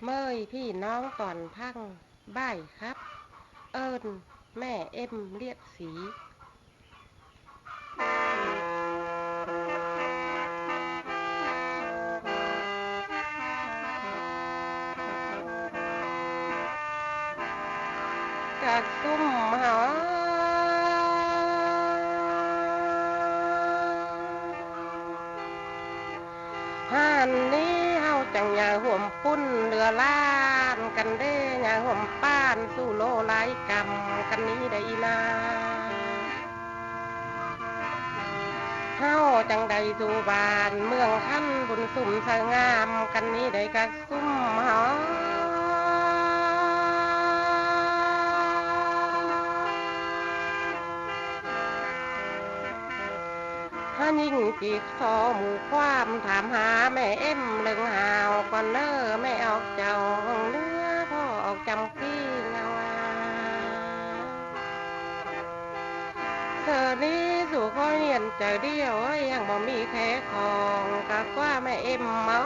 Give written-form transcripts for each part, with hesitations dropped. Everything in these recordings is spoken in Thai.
เมยพี่น้องก่อนพังบ่ายครับเอิญแม่เอ็มเลียดสีจากซุ่มหาห่านนี้เฮาจังอย่าห่วมปุ้นเรือล้านกันเด้อย่าห่วมป้านสู้โลหลายกรรมกันนี้ได้นาเฮาจังใดสู่บ้านเมืองท่านบุญสุ่มสงามกันนี้ได้กักซุ่มหาถ้ายิ่งจีบซอหมู่ความถามหาแม่เอ็มเลิงหาวก่อนเนอแม่ออกเจ้าห้องเนื้อพ่อออกจำกี้เงาเธอนี้สู่ข้อเหียนใจเดียวยังบ่มีแค่ของกะกว่าแม่เอ็มเมา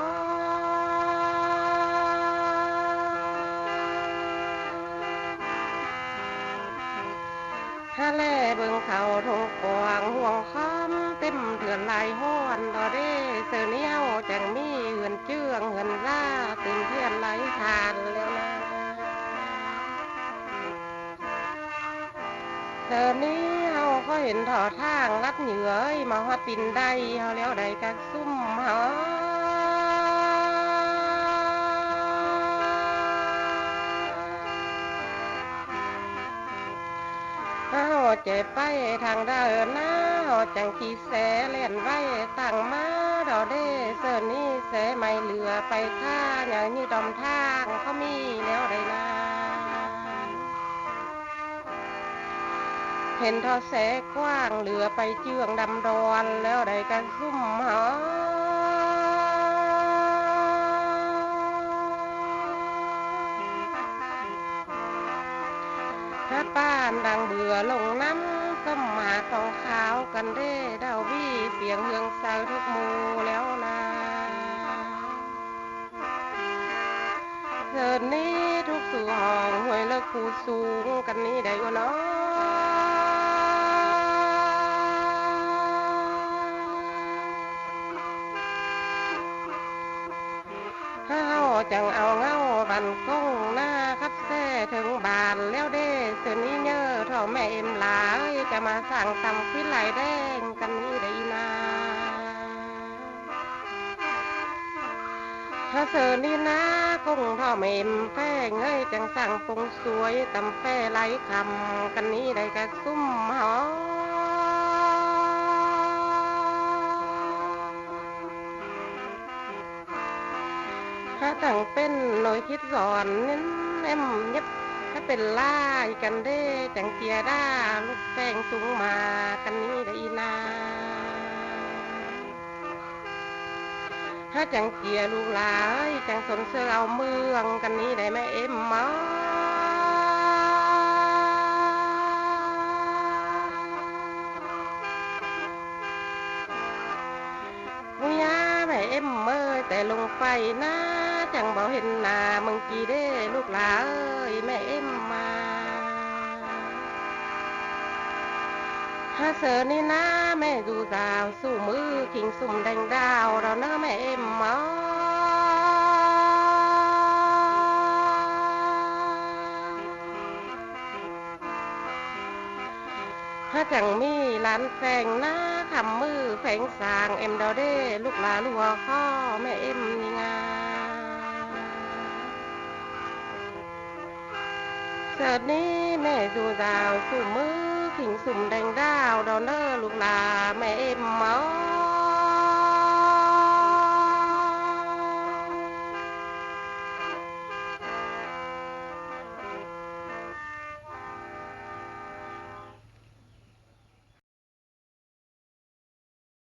ถ้าแล่เบิ่งเขาทงกวางห่วงค้ำเต็มเถื่อนลายห้อนดอเด้เสือเนี้ยวจังมีเหือนเจืองเหือนล่าตื่นเพื่อนไหลทานแล้วนะเธอนี้เฮาก็เห็นถอทางลัดเหยื่อมาฮอดตินได้เฮาแล้วได้กักซุ่มเฮาเฮาเจ็บไปทางเดินหน้าเฮาจังขี้แสเล่นไว้ตั้งมาดอเด้เสือนี้แสไม่เหลือไปค่าอย่างนี้ดอมทางเขามีแล้วได้นาเห็นทอแสกว้างเหลือไปเจืองดำดอนแล้วได้กันซุ่มหาถ้าป้านดังเบื่อลงน้ำก็มาทองขาวกันเด้ดาววี่เสียงเฮืองเศร้าทุกหมู่แล้วนะเถิดนี้ทุกสู่ห้องห้วยเลิกผู้สูงกันนี้ได้ก็น้อเฮาจังเอาเงาบันก้งหน้าคับแท้ถึงบานแล้วเด้เสือนี้เนอเท่าแม่เอ็มหลายจะมาสั่งตำขึ้นไหลแดงกันนี้ได้นาถ้าเสือนี้นะก้งเท่าแม่เอ็มแป้งเอ้ยจังสั่งปงสวยตำแป้ไหลคำกันนี้ได้กะซุ่มหอถ้าตั้งเป็นหน่วยคิดสอนเน้นเอ็มยับถ้าเป็นล่ายกันเด้จังเกียด้าลูกแป้งสูงมากันนี้ได้นาถ้าจังเกียลูกหลายจังสนเสือเอาเมืองกันนี้ได้แม่เอ็มมาผู้ยาแม่เอ็มเมื่อแต่ลงไปนะจังบอกเห็นหน้ามึงกี่เด้ลูกหลาเอ้ยแม่เอ็มมาถ้าเสือนี่นะแม่ดูสาวสู้มือขิงสุ่มแดงดาวเราเนอะแม่เอ็มมาถ้าจังมีร้านแฝงหน้าคำมือแฝงสางเอ็มดอเด้ลูกหลาลัวข้อแม่เอ็มนี่งาเสิร์ตนี้แม่ดูดาวสู่มือขิงสุ่มแดงดาวดอเนอร์ลูกหลาแม่เอ็มเมา